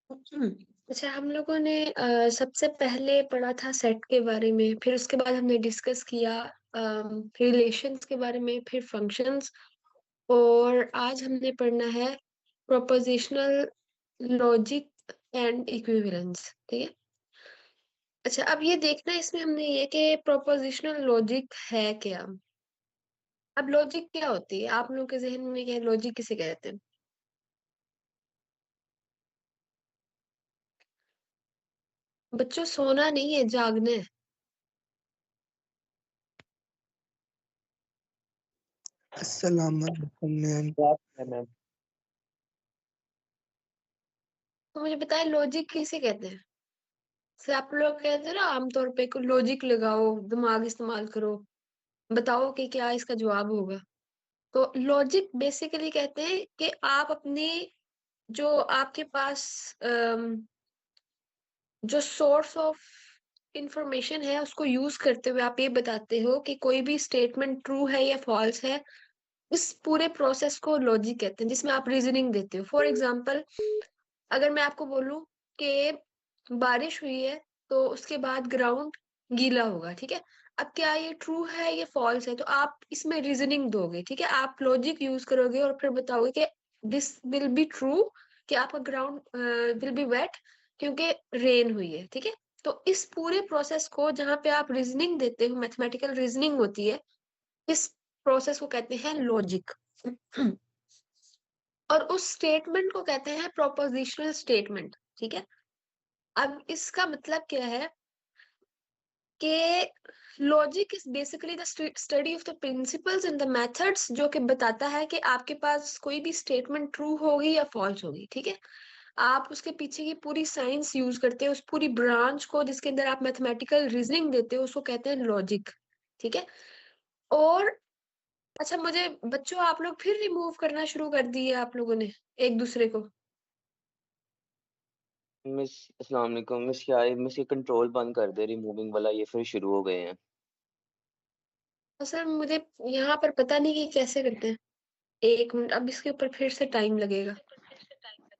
अच्छा, हम लोगों ने सबसे पहले पढ़ा था सेट के बारे में, फिर उसके बाद हमने डिस्कस किया रिलेशंस के बारे में, फिर फंक्शंस, और आज हमने पढ़ना है प्रोपोजिशनल लॉजिक एंड इक्विवेलेंस। ठीक है। अच्छा, अब ये देखना इसमें हमने ये कि प्रोपोजिशनल लॉजिक है क्या। अब लॉजिक क्या होती है, आप लोगों के जहन में क्या है, लॉजिक किसे कहते हैं? बच्चों, सोना नहीं है, जागना है। अस्सलाम वालेकुम मैम। बात है मैम। तो मुझे बताए लॉजिक किसे कहते हैं? से आप लोग कहते हैं ना आमतौर पे को लॉजिक लगाओ, दिमाग इस्तेमाल करो, बताओ कि क्या इसका जवाब होगा। तो लॉजिक बेसिकली कहते हैं कि आप अपनी जो आपके पास जो सोर्स ऑफ इंफॉर्मेशन है उसको यूज करते हुए आप ये बताते हो कि कोई भी स्टेटमेंट ट्रू है या फॉल्स है। इस पूरे प्रोसेस को लॉजिक कहते हैं, जिसमें आप रीजनिंग देते हो। फॉर एग्जाम्पल, अगर मैं आपको बोलूं कि बारिश हुई है तो उसके बाद ग्राउंड गीला होगा, ठीक है। अब क्या ये ट्रू है या फॉल्स है, तो आप इसमें रीजनिंग दोगे, ठीक है। आप लॉजिक यूज करोगे और फिर बताओगे कि दिस विल बी ट्रू, कि आपका ग्राउंड विल बी वेट क्योंकि रेन हुई है, ठीक है। तो इस पूरे प्रोसेस को जहाँ पे आप रीजनिंग देते हो, मैथमेटिकल रीजनिंग होती है, इस प्रोसेस को कहते हैं लॉजिक। और उस स्टेटमेंट को कहते हैं प्रोपोजिशनल स्टेटमेंट, ठीक है। अब इसका मतलब क्या है कि logic is basically the study of the principles and the methods, जो कि बताता है कि आपके पास कोई भी स्टेटमेंट ट्रू होगी या फॉल्स होगी, ठीक है। आप उसके पीछे की पूरी साइंस यूज करते हो, उस पूरी ब्रांच को जिसके अंदर आप मैथमेटिकल रीजनिंग देते हो, उसको कहते हैं लॉजिक, ठीक है। और अच्छा, मुझे बच्चों, आप लोग फिर रिमूव करना शुरू कर दिए आप लोगों ने एक दूसरे को। मिस अस्सलाम वालेकुम मिस, क्या है मिस, ये कंट्रोल बंद कर दे रिमूविंग वाला, ये फिर शुरू हो गए हैं। सर, मुझे यहाँ पर पता नहीं कि कैसे करते हैं। एक मिनट, अब इसके ऊपर फिर से टाइम लगेगा।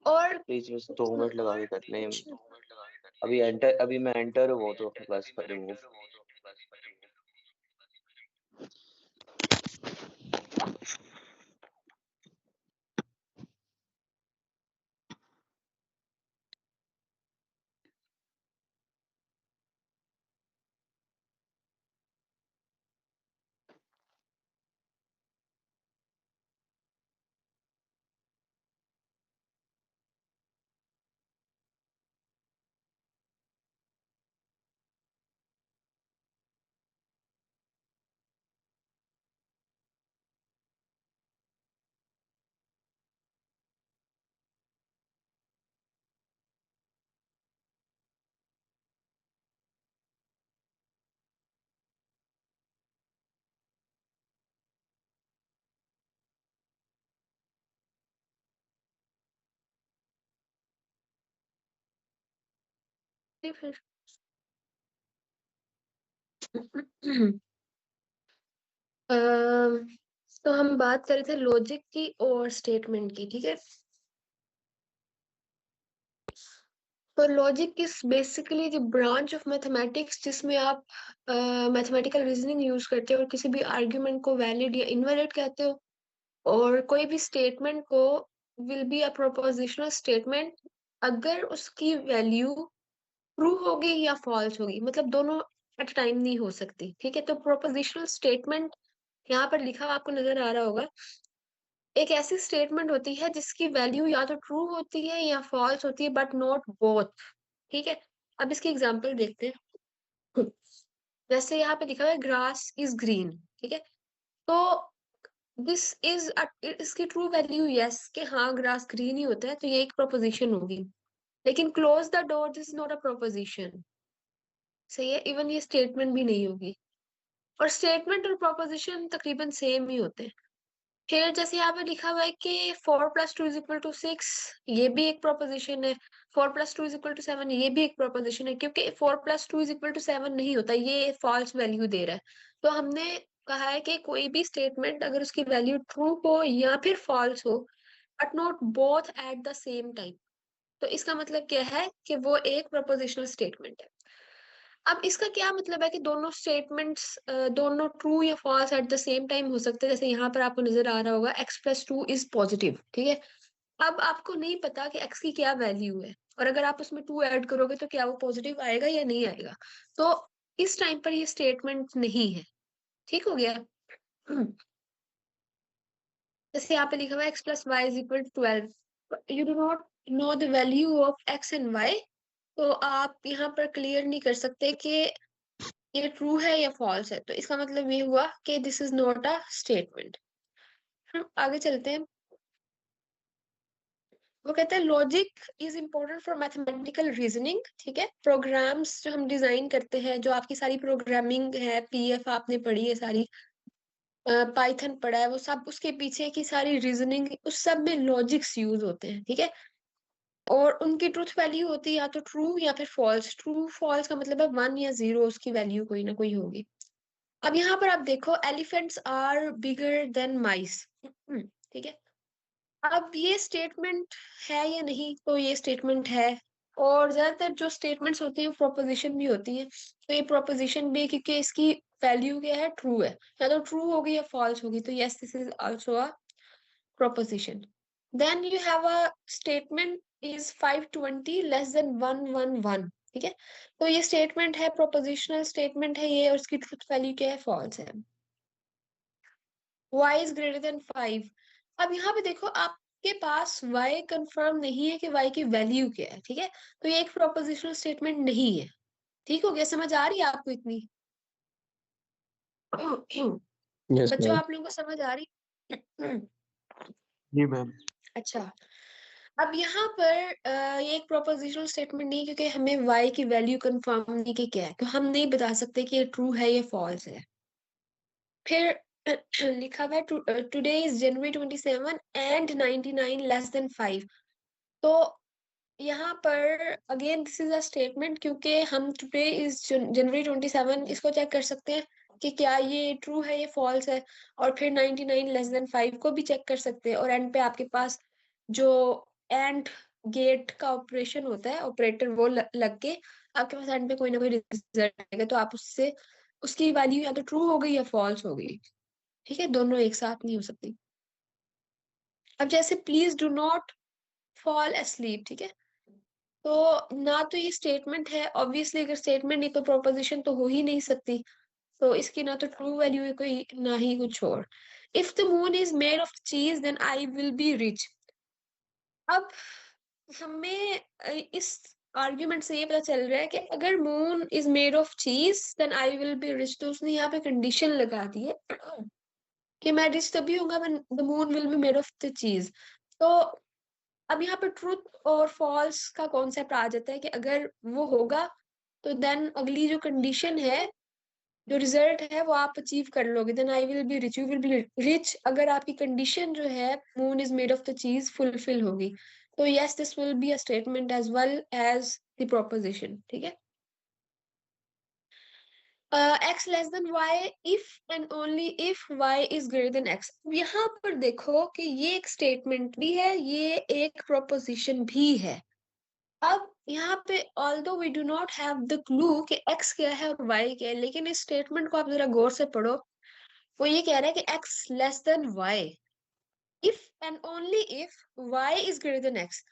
और प्लीज बस 2 मिनट लगा के कर लें। अभी मैं एंटर हुआ तो बस रिमूव। फिर अम, तो हम बात कर रहे थे लॉजिक की और स्टेटमेंट की, ठीक है। तो logic is basically the branch of mathematics जिसमें आप मैथमेटिकल रीजनिंग यूज करते हो और किसी भी आर्ग्यूमेंट को वैलिड या इनवैलिड कहते हो। और कोई भी स्टेटमेंट को will be a prepositional statement अगर उसकी वैल्यू ट्रू होगी या फॉल्स होगी, मतलब दोनों एट टाइम नहीं हो सकती, ठीक है। तो प्रोपोजिशनल स्टेटमेंट यहाँ पर लिखा हुआ आपको नजर आ रहा होगा, एक ऐसी स्टेटमेंट होती है जिसकी वैल्यू या तो ट्रू होती है या फॉल्स होती है, बट नॉट बोथ, ठीक है। अब इसकी एग्जांपल देखते हैं। जैसे यहाँ पे लिखा हुआ है ग्रास इज ग्रीन, ठीक है। तो दिस इज इसकी ट्रू वैल्यू यस, कि हाँ ग्रास ग्रीन ही होता है, तो ये एक प्रोपोजिशन होगी। लेकिन close the door, this is not a proposition, सही है। इवन ये स्टेटमेंट भी नहीं होगी। और स्टेटमेंट और प्रोपोजिशन तकरीबन सेम ही होते हैं। फिर जैसे यहाँ पे लिखा हुआ है कि 4+2 = 6, ये भी एक प्रोपोजिशन है। 4+2 = 7, ये भी एक प्रोपोजिशन है, क्योंकि 4+2 = 7 नहीं होता, ये फॉल्स वैल्यू दे रहा है। तो हमने कहा है कि कोई भी स्टेटमेंट अगर उसकी वैल्यू ट्रू हो या फिर फॉल्स हो, but not both at the same time, तो इसका मतलब क्या है कि वो एक प्रोपोजिशनल स्टेटमेंट है। अब इसका क्या मतलब है कि दोनों स्टेटमेंट्स दोनों ट्रू या false at the same time हो सकते हैं। जैसे यहाँ पर आपको नजर आ रहा होगा x+2 इज पॉजिटिव, ठीक है। अब आपको नहीं पता कि x की क्या वैल्यू है, और अगर आप उसमें 2 ऐड करोगे तो क्या वो पॉजिटिव आएगा या नहीं आएगा। तो इस टाइम पर ये स्टेटमेंट नहीं है। ठीक हो गया। जैसे यहाँ पे लिखा हुआ है x+y = 12, you do not know the value of x and y, तो आप यहाँ पर क्लियर नहीं कर सकते कि ये ट्रू है या फॉल्स है। तो इसका मतलब ये हुआ कि this is not a statement. हम आगे चलते हैं। वो कहते हैं logic is important for mathematical reasoning, ठीक है। प्रोग्राम्स जो हम डिजाइन करते हैं, जो आपकी सारी प्रोग्रामिंग है, पीएफ आपने पढ़ी है सारी, पाइथन पढ़ा है, वो सब उसके पीछे की सारी रीजनिंग, उस सब में लॉजिक्स यूज होते हैं, ठीक है। और उनकी ट्रूथ वैल्यू होती है या तो ट्रू या फिर फॉल्स। ट्रू फॉल्स का मतलब है 1 या 0, उसकी वैल्यू कोई ना कोई होगी। अब यहाँ पर आप देखो एलिफेंट्स आर बिगर देन माइस, ठीक है। अब ये स्टेटमेंट है या नहीं, तो ये स्टेटमेंट है। और ज्यादातर जो स्टेटमेंट्स होती हैं प्रोपोजिशन भी होती है, तो ये प्रोपोजिशन भी है क्योंकि इसकी वैल्यू क्या है, ट्रू है। या तो ट्रू होगी या फॉल्स होगी, तो yes this is also a proposition. Then you have a statement is 520 less than 111, ठीक है। तो ये स्टेटमेंट है, प्रोपोजिशनल स्टेटमेंट है ये, और इसकी ट्रूथ वैल्यू क्या है, फॉल्स है। y is greater than 5। अब यहाँ पे देखो आपके पास y कंफर्म नहीं है कि y की वैल्यू क्या है, ठीक है। तो ये एक प्रोपोजिशनल स्टेटमेंट नहीं है। ठीक हो गया, समझ आ रही है आपको इतनी? यस बच्चों मैम। आप लोगों को समझ आ रही? जी मैम। अच्छा, अब यहाँ पर ये एक प्रोपोजिशनल स्टेटमेंट नहीं, क्योंकि हमें y की वैल्यू कंफर्म नहीं कि क्या है, तो हम नहीं बता सकते कि ये ट्रू है या फॉल्स है। फिर लिखा हुआ है today is January 27 and 99 less than 5। तो यहाँ पर again this is a statement, क्योंकि हम टुडे इज January 27 इसको चेक कर सकते हैं कि क्या ये ट्रू है या फॉल्स है। और फिर 99 लेस देन 5 को भी चेक कर सकते हैं। और एंड पे आपके पास जो एंड गेट का ऑपरेशन होता है, ऑपरेटर, वो लग के आपके पास एंड पे कोई ना कोई रिजल्ट आएगा, तो आप उससे उसकी वैल्यू या तो ट्रू हो गई या फॉल्स हो गई, ठीक है। दोनों एक साथ नहीं हो सकती। अब जैसे please do not fall asleep, ठीक है। तो ना तो ये स्टेटमेंट है ऑब्वियसली, अगर स्टेटमेंट नहीं तो प्रोपोजिशन तो हो ही नहीं सकती। तो इसकी ना तो ट्रू वैल्यू है कोई, ना ही कुछ और। If the moon is made of cheese then I will be rich. अब हमें इस आर्ग्यूमेंट से ये पता चल रहा है कि अगर moon is made of cheese then I will be rich, तो उसने यहाँ पे कंडीशन लगा दी है कि मैं रिच तभी होगा when the moon will be made of the चीज। तो अब यहाँ पे ट्रूथ और फॉल्स का कॉन्सेप्ट आ जाता है कि अगर वो होगा तो देन अगली जो कंडीशन है, जो रिजल्ट है, वो आप अचीव कर लोगे, then I will be rich, you will be rich, अगर आपकी कंडीशन जो है moon is made of the cheese fulfil होगी। तो yes this will be a statement as well as the proposition, ठीक है। x less than y if and only if y is greater than x। यहाँ पर देखो कि ये एक स्टेटमेंट भी है, ये एक प्रोपोजिशन भी है। अब यहाँ पे although we do not have the clue कि x क्या है और y क्या है, लेकिन इस स्टेटमेंट को आप जरा गौर से पढ़ो। वो ये कह रहा है कि x less than y if and only if y is greater than x।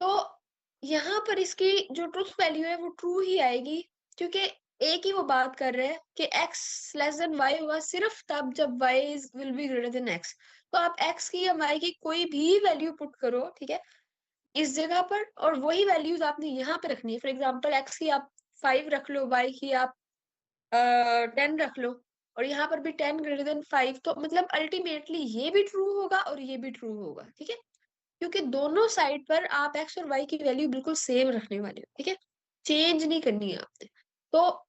तो यहाँ पर इसकी जो ट्रूथ वैल्यू है वो ट्रू ही आएगी, क्योंकि एक ही वो बात कर रहे हैं कि x लेस देन y होगा सिर्फ तब जब y is will be greater than x। तो आप x की या y की कोई भी वैल्यू पुट करो, ठीक है, इस जगह पर, और वही वैल्यूज आपने यहाँ पे रखनी है। फॉर एग्जाम्पल x की आप 5 रख लो, y की आप 10 रख लो, और यहाँ पर भी 10 ग्रेटर देन 5, तो मतलब अल्टीमेटली ये भी ट्रू होगा और ये भी ट्रू होगा, ठीक है। क्योंकि दोनों साइड पर आप x और y की वैल्यू बिल्कुल सेम रखने वाले हो, ठीक है, चेंज नहीं करनी है आपने। तो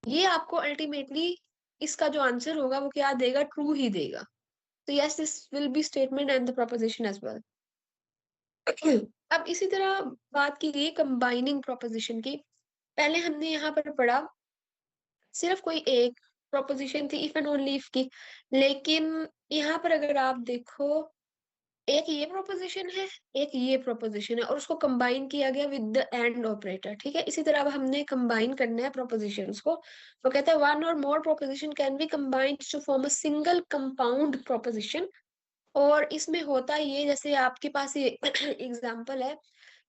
ये आपको अल्टीमेटली इसका जो आंसर होगा वो क्या देगा, ट्रू ही देगा। तो yes this will be statement and the proposition as well. अब इसी तरह बात की गई कंबाइनिंग प्रोपोजिशन की। पहले हमने यहाँ पर पढ़ा सिर्फ कोई एक प्रोपोजिशन थी, इफ एंड ओनली इफ की, लेकिन यहाँ पर अगर आप देखो एक ये प्रोपोजिशन है, एक ये प्रोपोजिशन है, और उसको कंबाइन किया गया विद द एंड ऑपरेटर। ठीक है, इसी तरह अब हमने कंबाइन करना है प्रोपोजिशंस को। तो कहता है वन और more proposition can be combined to form a single compound proposition. और इसमें होता ये, जैसे आपके पास ये एग्जांपल है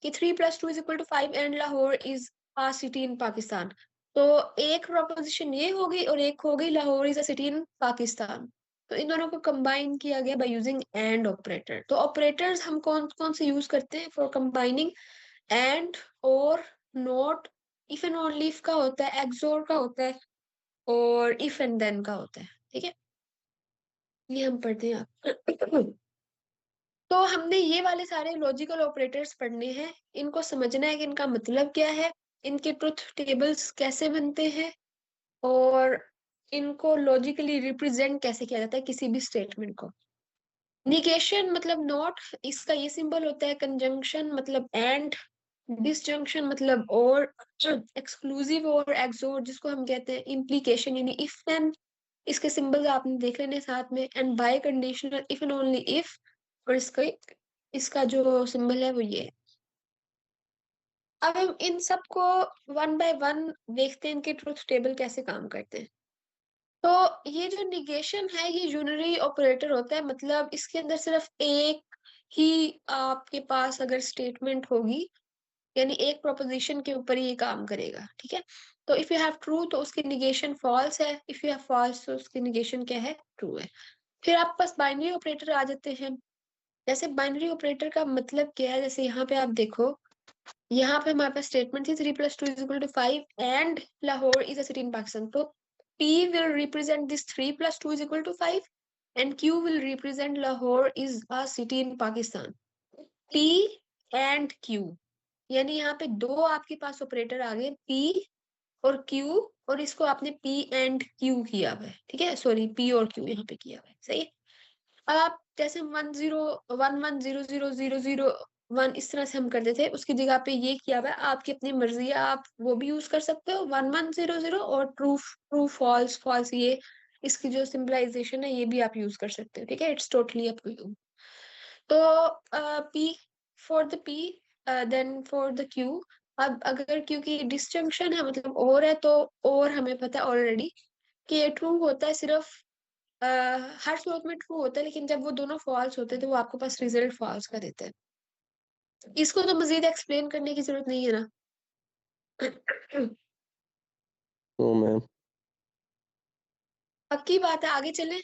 कि 3+2 = 5 and Lahore is a city in Pakistan. तो एक प्रोपोजिशन ये हो गई और एक हो गई Lahore is a city in Pakistan. तो इन दोनों को कंबाइन किया गया बाय यूजिंग एंड ऑपरेटर। तो ऑपरेटर्स हम कौन कौन से यूज करते हैं फॉर कंबाइनिंग? एंड, और, not, if and only if का होता है, एक्सोर का होता है, और इफ एंड देन का होता है। ठीक है, ये हम पढ़ते हैं आप। तो हमने ये वाले सारे लॉजिकल ऑपरेटर्स पढ़ने हैं, इनको समझना है कि इनका मतलब क्या है, इनके ट्रुथ टेबल्स कैसे बनते हैं, और इनको लॉजिकली रिप्रेजेंट कैसे किया जाता है किसी भी स्टेटमेंट को। निगेशन मतलब नॉट, इसका ये सिंबल होता है। कंजंक्शन मतलब एंड, डिसजंक्शन मतलब और, एक्सक्लूसिव और एक्सोर जिसको हम कहते हैं इम्प्लीकेशन यानी इफ देन, इसके सिंबल्स आपने देख लेने साथ में। And bye conditional, if and only if, और इसका जो सिंबल है वो ये है। अब हम इन सबको वन बाय वन देखते हैं, इनके ट्रुथ टेबल कैसे काम करते हैं। तो ये जो निगेशन है ये यूनरी ऑपरेटर होता है, मतलब इसके अंदर सिर्फ एक ही आपके पास अगर स्टेटमेंट होगी, यानी एक प्रोपोजिशन के ऊपर ही ये काम करेगा। ठीक है, तो इफ यू हैव ट्रू तो उसकी निगेशन फॉल्स है, इफ यू हैव फॉल्स तो उसकी निगेशन क्या है? ट्रू है। फिर आप पास बाइनरी ऑपरेटर आ जाते हैं। जैसे बाइनरी ऑपरेटर का मतलब क्या है, जैसे यहाँ पे आप देखो, यहाँ पे हमारे पास स्टेटमेंट थी 3+2 = 5 and Lahore is a city in Pakistan. तो P will represent this 3+2 = 5 and Q will represent Lahore is a city in Pakistan. P and Q, यानी यहाँ पे दो आपके पास ऑपरेटर आ गए, P और Q, और इसको आपने P and Q किया हुआ है। ठीक है, सॉरी, P और Q यहाँ पे किया हुआ है। सही है। आप जैसे 1 0 1 1 0 0 0 0 1 इस तरह से हम करते थे, उसकी जगह पे ये किया हुआ है। आपकी अपनी मर्जी है, आप वो भी यूज कर सकते हो 1 1 0 0, और ट्रू ट्रू फॉल्स फॉल्स, ये इसकी जो सिंबलाइजेशन है ये भी आप यूज कर सकते हो। ठीक है, it's totally up to you. तो P for the P, then for the Q। अब अगर Q की डिसजंक्शन है मतलब और है, तो और हमें पता है ऑलरेडी कि ये ट्रू होता है सिर्फ हर स्लोट में ट्रू होता है, लेकिन जब वो दोनों फॉल्स होते हैं तो वो आपके पास रिजल्ट फॉल्स का देते हैं। इसको तो मजीद एक्सप्लेन करने की जरूरत नहीं है ना। तो मैम पक्की बात है, आगे चले।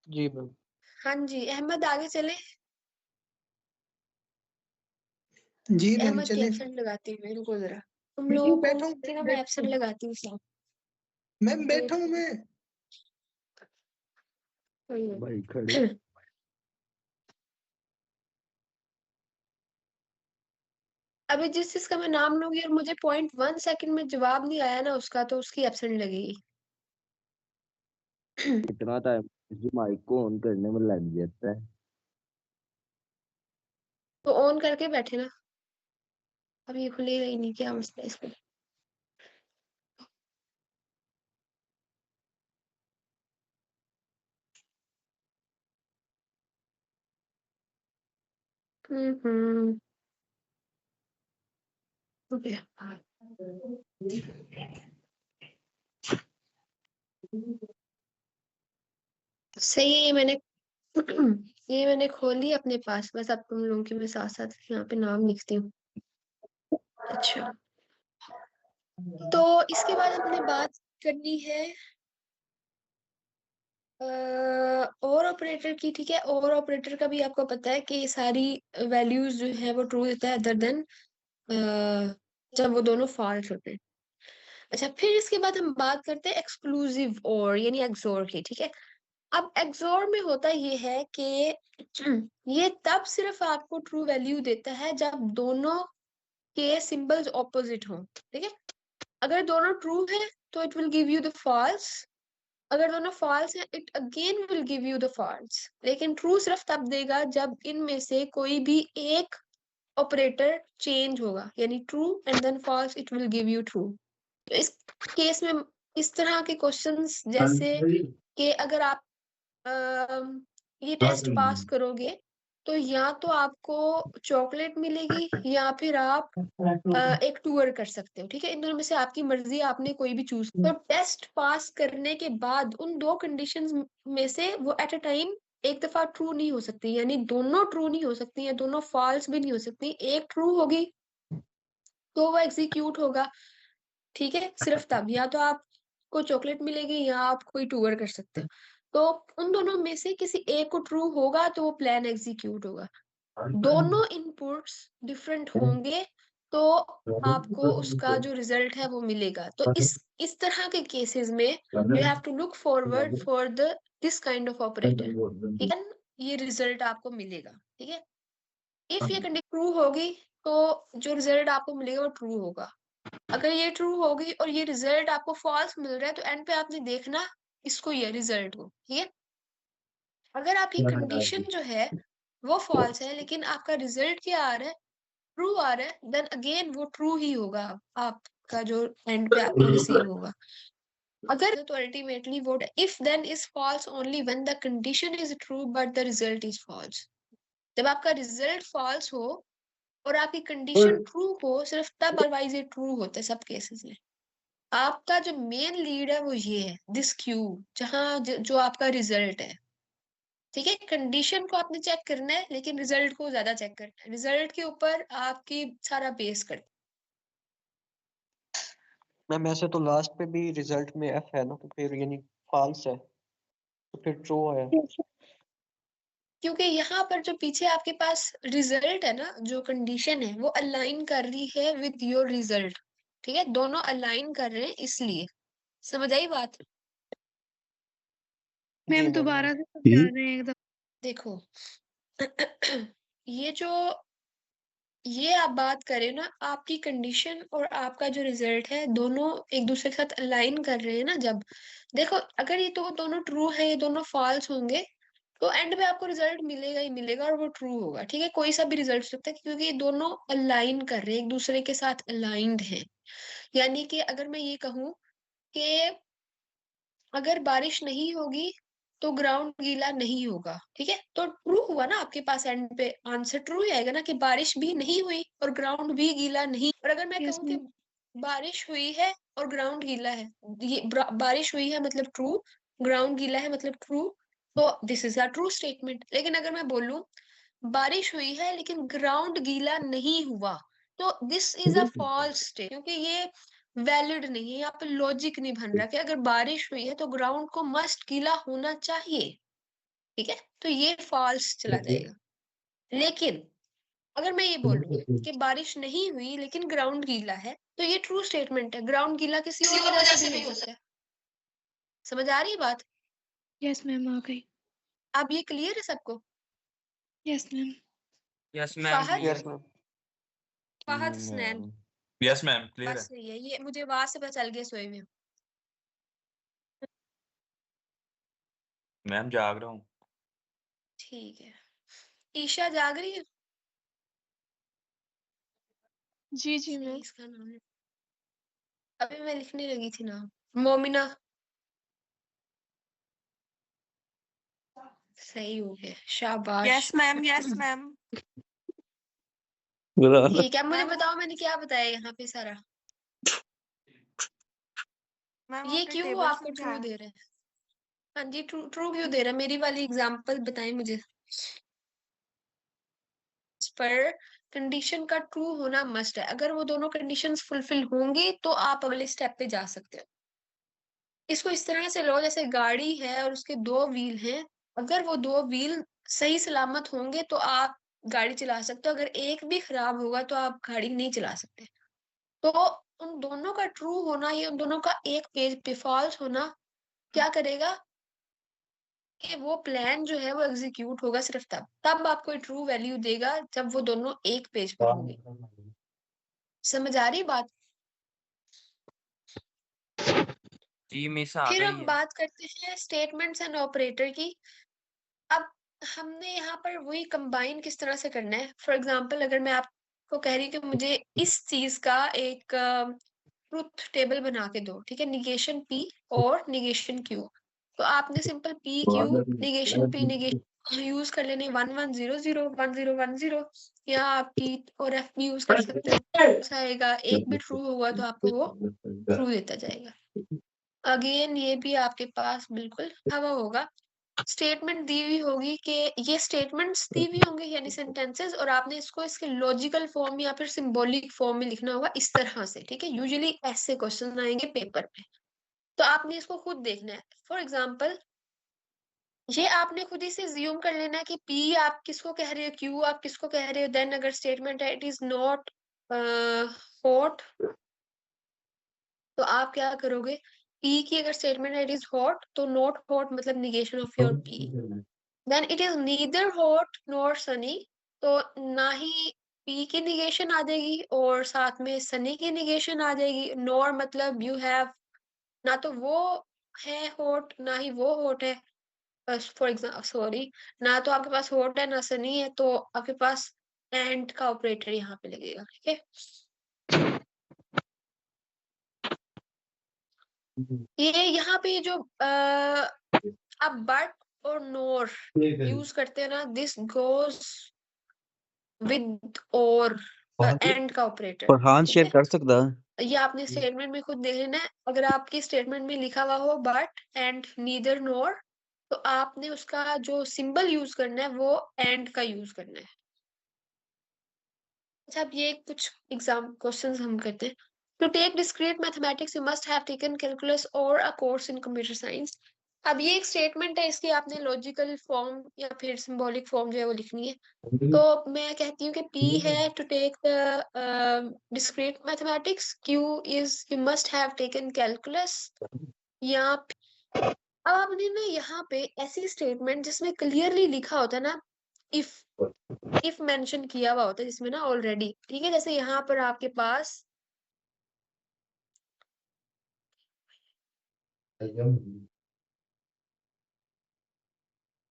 जी मैम। हाँ जी अहमद, आगे चले। जी मैम अहमद की चले। एब्सेंट लगाती हूँ, रुको जरा, तुम जी लोगों बैठा को हूँ थी ना, मैं बैठा एब्सेंट हूँ लगाती हूँ सब। मैम, बैठा हूँ मैं। भाई खड़े अभी जिस चीज का मैं नाम लूंगी और मुझे 0.1 सेकंड में जवाब नहीं आया ना उसका, तो उसकी एब्सेंट लगेगी। इतना टाइम इसी माइक को ऑन करने में लग जाता है। तो ऑन करके बैठे ना, अब ये खुलेगा ही नहीं, क्या मसला है इसको। हम्म, ओके। सही है, ये मैंने खोली अपने पास, बस अब तुम लोगों की मैं साथ साथ यहाँ पे नाम लिखती हूँ। अच्छा, तो इसके बाद हमने बात करनी है और ऑपरेटर की। ठीक है, और ऑपरेटर का भी आपको पता है कि ये सारी वैल्यूज जो है वो ट्रू देता है अदर देन जब वो दोनों फॉल्स होते हैं। अच्छा, फिर इसके बाद हम बात करते हैं एक्सक्लूसिव और यानी एक्सोर की। ठीक है, अब एक्सोर में होता ये है कि ये तब सिर्फ आपको ट्रू वैल्यू देता है जब दोनों के सिंबल्स ऑपोजिट हों। ठीक है, अगर दोनों ट्रू है तो it will give you the false, अगर दोनों फॉल्स है it again will give you the false. लेकिन ट्रू सिर्फ तब देगा जब इनमें से कोई भी एक ऑपरेटर चेंज होगा, यानी true and then false, it will give you true. तो इस केस में इस तरह के क्वेश्चंस जैसे कि अगर आप ये टेस्ट पास करोगे तो या तो आपको चॉकलेट मिलेगी या फिर आप एक टूर कर सकते हो, ठीक है। इन दोनों में से आपकी मर्जी, आपने कोई भी चूज। तो टेस्ट पास करने के बाद उन दो कंडीशंस में से वो एट अ टाइम एक दफा ट्रू नहीं हो सकती, यानी दोनों ट्रू नहीं हो सकती या दोनों फॉल्स भी नहीं हो सकती। एक ट्रू होगी तो वो एग्जीक्यूट होगा, ठीक है, सिर्फ तब। या तो आपको चॉकलेट मिलेगी या आप कोई टूर कर सकते हो। तो उन दोनों में से किसी एक को ट्रू होगा तो वो प्लान एग्जीक्यूट होगा। दोनों इनपुट्स डिफरेंट होंगे तो आपको उसका जो रिजल्ट है वो मिलेगा। तो इस तरह के केसेस में you have to look forward for the this kind of operator, ठीक है। ये रिजल्ट आपको मिलेगा, ठीक है। इफ ये कंडीशन ट्रू होगी तो जो रिजल्ट आपको मिलेगा वो ट्रू होगा। अगर ये ट्रू होगी और ये रिजल्ट आपको फॉल्स मिल रहा है तो एंड पे आपने देखना इसको, ये रिजल्ट को, ठीक है। अगर आपकी कंडीशन जो है वो फॉल्स है लेकिन आपका रिजल्ट क्या आ रहा है, ट्रू आ रहा है, देन अगेन वो ट्रू ही होगा, आपका जो एंड पे आपको रिसीव होगा। अगर तो अल्टीमेटली वो if then is false only when the condition is true but the result is false. जब आपका रिजल्ट फॉल्स हो और आपकी कंडीशन ट्रू हो सिर्फ तब, अदरवाइज ये ट्रू होता है सब केसेस में। आपका जो मेन लीड है वो ये है, दिस क्यू, जहां जो आपका रिजल्ट है, ठीक है। कंडीशन को आपने चेक करना है लेकिन रिजल्ट को ज्यादा चेक करना है, रिजल्ट के ऊपर आपकी सारा बेस करता मैम ऐसे तो लास्ट पे भी रिजल्ट में एफ है ना, तो फिर यानी फॉल्स है, तो फिर ट्रू है। है। क्योंकि यहाँ पर जो पीछे आपके पास रिजल्ट है ना, जो कंडीशन है वो अलाइन कर रही है विद योर रिजल्ट, ठीक है। दोनों अलाइन कर रहे हैं इसलिए, समझ आई बात। जी मैम मैम दोबारा से समझा रहे हैं एकदम। देखो ये जो ये आप बात करें ना, आपकी कंडीशन और आपका जो रिजल्ट है दोनों एक दूसरे के साथ अलाइन कर रहे हैं ना। जब देखो अगर ये तो दोनों ट्रू है, ये दोनों फॉल्स होंगे तो एंड में आपको रिजल्ट मिलेगा ही मिलेगा और वो ट्रू होगा, ठीक है। कोई सा भी रिजल्ट हो सकता है क्योंकि ये दोनों अलाइन कर रहे हैं, एक दूसरे के साथ अलाइंड है। यानी कि अगर मैं ये कहूँ कि अगर बारिश नहीं होगी तो ग्राउंड गीला नहीं होगा, ठीक है, तो ट्रू हुआ ना, आपके पास एंड पे आंसर ट्रू ही आएगा ना कि बारिश भी नहीं हुई और ग्राउंड भी गीला नहीं। और अगर मैं यस कहूँ कि मैम। बारिश हुई है और ग्राउंड गीला है, ये बारिश हुई है मतलब ट्रू, ग्राउंड गीला है मतलब ट्रू, तो this is a true statement. लेकिन अगर मैं बोलूं बारिश हुई है लेकिन ग्राउंड गीला नहीं हुआ, तो this is a false state, क्योंकि ये वैलिड नहीं है, यहाँ पे लॉजिक नहीं बन रहा कि अगर बारिश हुई है तो ग्राउंड को मस्ट गीला होना चाहिए, ठीक है। तो ये फॉल्स चला जाएगा। लेकिन अगर मैं ये बोलूं कि बारिश नहीं हुई लेकिन ग्राउंड गीला है, तो ये ट्रू स्टेटमेंट है, ग्राउंड गीला किसी और वजह से भी हो सकता है। समझ आ रही है बात। यस मैम आ गई। अब ये क्लियर है सबको। Yes ma'am. Yes ma'am Fahad yes ma'am. Fahad स्नैन यस मैम क्लियर बस है। सही है, ये मुझे आवाज से पता चल गया सोए में। मैम जाग रहा हूँ। ठीक है, ईशा जाग रही है। जी जी सही मैम। इसका नाम है, अभी मैं लिखने लगी थी नाम। मोमिना, सही हो गया, शाबाश। Yes ma'am yes ma'am. ठीक है, मुझे बताओ मैंने क्या बताया यहाँ पे सारा। मैम ये आपने क्यों टेबल आपको ट्रू समझाया। दे रहा है। हाँ जी, ट्रू ट्रू क्यों दे रहा है, मेरी वाली एग्जांपल बताएं मुझे। इस पर कंडीशन का ट्रू होना मस्ट है, अगर वो दोनों कंडीशंस फुलफिल होंगी तो आप अगले स्टेप पे जा सकते हो। इसको इस तरह से लो जैसे गाड़ी है और उसके दो व्हील हैं, अगर वो दो व्हील सही सलामत होंगे तो आप गाड़ी चला सकते हो, अगर एक भी खराब होगा तो आप गाड़ी नहीं चला सकते। तो उन दोनों का ट्रू होना, ये उन दोनों का एक पेज पे फॉल्स होना क्या करेगा कि वो प्लान जो है वो एग्जीक्यूट होगा सिर्फ तब तब आपको ट्रू वैल्यू देगा जब वो दोनों एक पेज पर होंगे। समझ आ रही बात। जी मिस आ फिर गई हम है। बात करते हैं स्टेटमेंट्स एंड ऑपरेटर की। अब हमने यहाँ पर वही कंबाइन किस तरह से करना है। फॉर एग्जाम्पल अगर मैं आपको कह रही हूँ कि मुझे इस चीज का एक ट्रुथ टेबल बना के दो, ठीक है, निगेशन P और निगेशन Q। तो आपने simple P Q negation P negation use कर लेने 1100 1010 या आप टी और एफ भी यूज कर सकते हो। आएगा एक भी ट्रू होगा तो आपको वो ट्रू देता जाएगा। अगेन ये भी आपके पास बिल्कुल हवा होगा। स्टेटमेंट दी हुई होगी कि ये स्टेटमेंट्स दी हुई होंगे यानी सेंटेंसेस, और आपने इसको इसके लॉजिकल फॉर्म या फिर सिंबॉलिक फॉर्म में लिखना होगा इस तरह से, ठीक है। यूजुअली ऐसे क्वेश्चन आएंगे पेपर में, तो आपने इसको खुद देखना है। फॉर एग्जाम्पल ये आपने खुद ही से ज्यूम कर लेना है कि पी आप किसको कह रहे हो, क्यू आप किसको कह रहे हो। देन अगर स्टेटमेंट है इट इज नॉट हॉट, तो आप क्या करोगे, पी की अगर स्टेटमेंट है इट इज हॉट, तो नॉट हॉट मतलब negation of your P. Then it is neither hot nor sunny, तो ना ही पी की निगेशन आ जाएगी और साथ में सनी की निगेशन आ जाएगी। नॉर मतलब यू हैव, ना तो वो है हॉट ना ही वो हॉट है। फॉर एग्जाम्पल सॉरी, ना तो आपके पास हॉट है ना सनी है, तो आपके पास एंड का ऑपरेटर यहाँ पे लगेगा, ठीक है। ये यहाँ पे जो आप बट और नोर यूज करते हैं ना, दिस गोज विद और एंड का ऑपरेटर, फरहान ठीक शेयर है। कर सकता है? ये आपने स्टेटमेंट में खुद देख लेना है। अगर आपकी स्टेटमेंट में लिखा हुआ हो बट एंड नीदर नोर, तो आपने उसका जो सिंबल यूज करना है वो एंड का यूज करना है। अच्छा, अब ये कुछ एग्जाम क्वेश्चंस हम करते हैं। To take discrete mathematics you must have taken calculus और a course in computer science. अब ये एक स्टेटमेंट है, इसकी आपने लॉजिकल फॉर्म या फिर सिंबॉलिक फॉर्म जो है वो लिखनी है। तो मैं कहती हूँ कि P है to take the discrete mathematics, Q is you must have taken calculus, या अब आपने ना यहाँ पे ऐसी स्टेटमेंट जिसमें क्लियरली लिखा होता है ना, इफ मेंशन किया हुआ होता है जिसमें ना ऑलरेडी, ठीक है। जैसे यहाँ पर आपके पास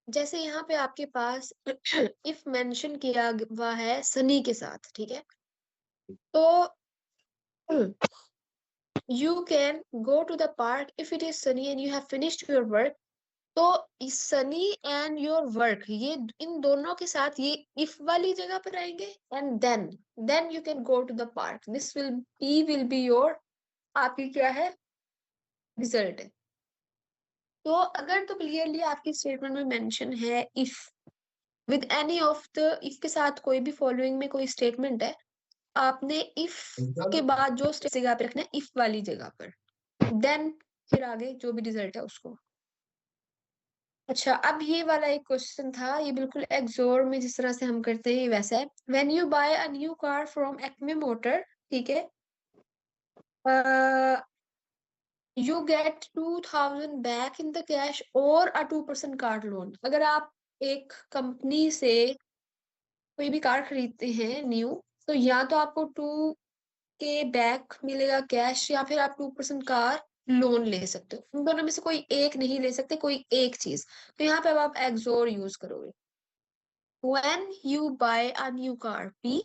जैसे यहाँ पे आपके पास इफ मेंशन किया हुआ है सनी के साथ, ठीक है। तो you can go to the park if it is sunny and you have finished your work। तो sunny and your work ये इन दोनों के साथ ये if वाली जगह पर आएंगे, and then you can go to the park। this will be your आपकी क्या है रिजल्ट है। तो अगर तो क्लियरली आपकी स्टेटमेंट में मेंशन है if with any of the, if के साथ कोई भी फॉलोइंग में कोई स्टेटमेंट है, आपने इफ के बाद जो जगह पे रखना है इफ वाली जगह पर, देन फिर आगे जो भी रिजल्ट है उसको। अच्छा, अब ये वाला एक क्वेश्चन था, ये बिल्कुल एक्सोर में जिस तरह से हम करते हैं वैसा है। When you buy a new car from Acme motor, ठीक है, you get 2000 back in the cash और अ 2% कार लोन। अगर आप एक कंपनी से कोई भी कार खरीदते हैं न्यू, तो या तो आपको 2 के बैक मिलेगा कैश, या फिर आप 2% कार लोन ले सकते हो। उन दोनों में से कोई एक नहीं ले सकते, कोई एक चीज। तो यहाँ पे अब आप एक्सोर यूज करोगे। When you buy a new car, P,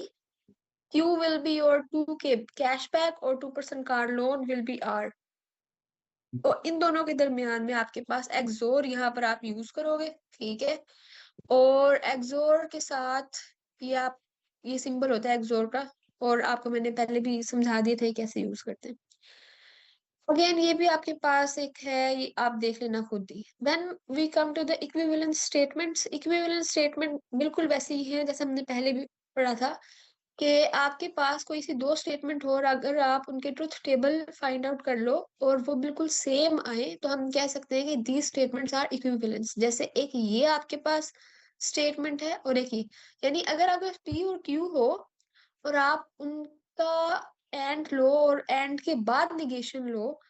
Q will be your 2K cashback और 2% car loan will be R। तो इन दोनों के दरमियान में आपके पास एक्सोर यहाँ पर आप यूज करोगे, ठीक है। और एक्सोर के साथ ये सिंबल होता है एक्सोर का, और आपको मैंने पहले भी समझा दिए थे कैसे यूज करते हैं। अगेन ये भी आपके पास एक है, ये आप देख लेना खुद ही। Then we come to the equivalence statements. Equivalence statement बिल्कुल वैसे ही है जैसे हमने पहले भी पढ़ा था, कि आपके पास कोई सी 2 स्टेटमेंट हो और अगर आप उनके ट्रुथ टेबल फाइंड आउट कर लो और वो बिल्कुल सेम आए, तो हम कह सकते हैं कि दीज स्टेटमेंट्स आर इक्विवेलेंस। जैसे एक ये आपके पास स्टेटमेंट है और एक ही, यानी अगर आपके पास P और Q हो और आप उनका एंड लो और एंड के बाद निगेशन लो,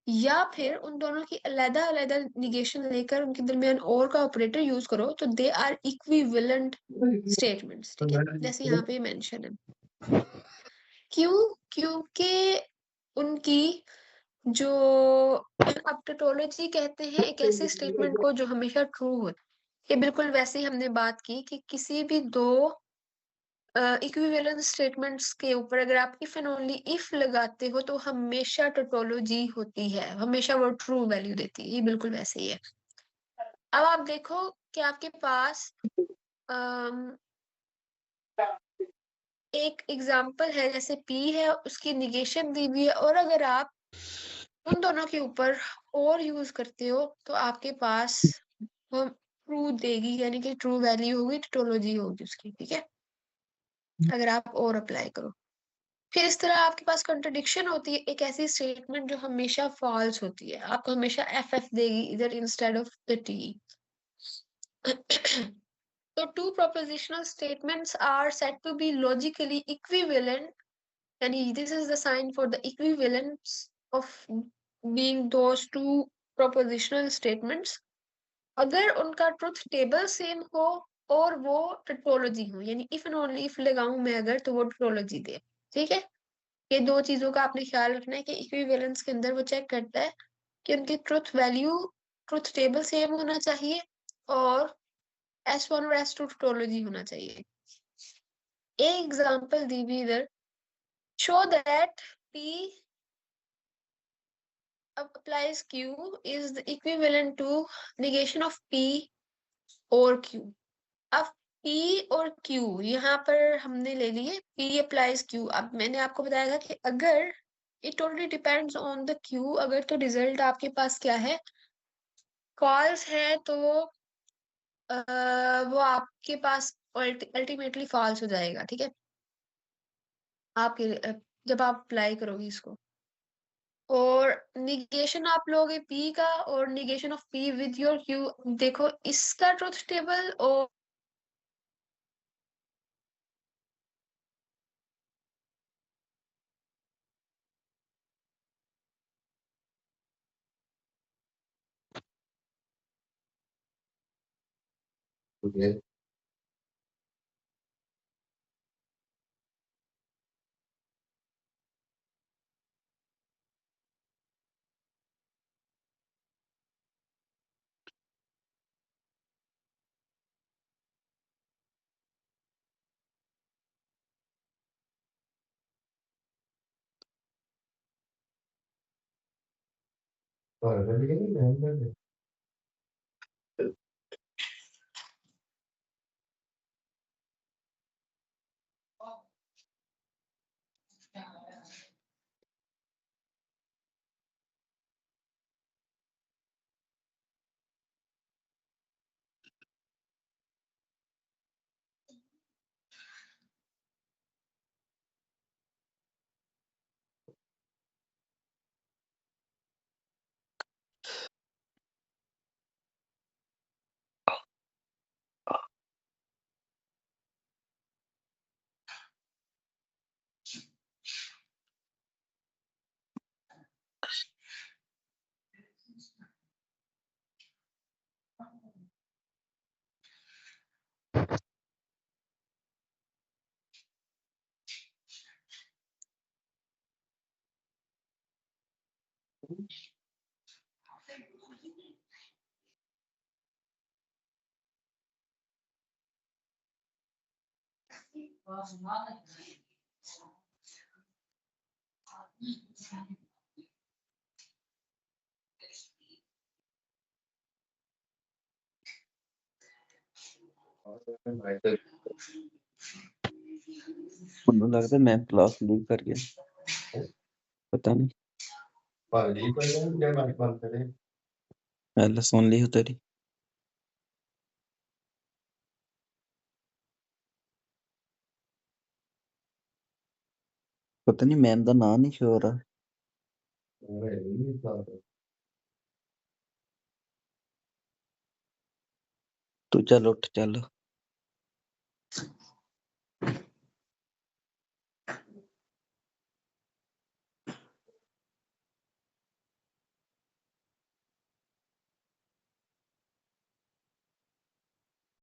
या फिर उन दोनों की अलग अलग निगेशन लेकर उनके दरमियान और का ऑपरेटर यूज करो, तो दे आर इक्विवेलेंट स्टेटमेंट्स, ठीक है, जैसे यहाँ पे मेंशन है। क्यों? क्योंकि उनकी जो अब टोटोलॉजी कहते हैं एक ऐसे स्टेटमेंट को जो हमेशा ट्रू हो। ये बिल्कुल वैसे ही हमने बात की कि किसी भी 2 इक्विवेलेंट स्टेटमेंट्स के ऊपर अगर आप इफ एंड ओनली इफ लगाते हो तो हमेशा टोटोलॉजी होती है, हमेशा वो ट्रू वैल्यू देती है। ये बिल्कुल वैसे ही है। अब आप देखो कि आपके पास एक एग्जाम्पल है, जैसे P है, उसकी निगेशन दी हुई है, और अगर आप उन दोनों के ऊपर और यूज करते हो तो आपके पास वो ट्रू देगी, यानी कि ट्रू वैल्यू होगी, टिटोलॉजी होगी उसकी, ठीक है, अगर आप और अप्लाई करो। फिर इस तरह आपके पास कंट्रडिक्शन होती है, एक ऐसी स्टेटमेंट जो हमेशा फॉल्स होती है, आपको हमेशा FF देगी इधर instead of the T। So two propositional statements are said to be logically equivalent, and this is the sign for the equivalence of being those two propositional statements. अगर उनका ट्रुथ टेबल सेम हो और वो टिटोलॉजी हो, यानी if and only if लगाऊं मैं अगर, तो वो टिटोलॉजी दे, ठीक है। ये दो चीजों का आपने ख्याल रखना है कि इक्विवेलेंस के अंदर वो चेक करता है कि उनकी truth value, truth table same होना चाहिए और S1 और S2 टिटोलॉजी होना चाहिए। एक एग्जांपल दी हुई इधर, show that P applies Q is the equivalent to negation of P और Q। अब P और Q यहाँ पर हमने ले लिए P applies Q। अब मैंने आपको बताया था कि अगर it totally depends on the Q, अगर तो रिजल्ट आपके पास क्या है, फॉल्स है, तो वो आपके पास अल्टीमेटली फॉल्स हो जाएगा, ठीक है, आपके जब आप अप्लाई करोगे इसको। और निगेशन आप लोगे P का, और negation of P with your Q, देखो इसका ट्रुथ टेबल और ਮੈਨੂੰ ਲੱਗਦਾ ਮੈਂ क्लास लीव कर गया, पता नहीं। पहले सुन ली हो तेरी। पता नहीं मैम का नाम नहीं शो हो रहा। तू चल उठ चल।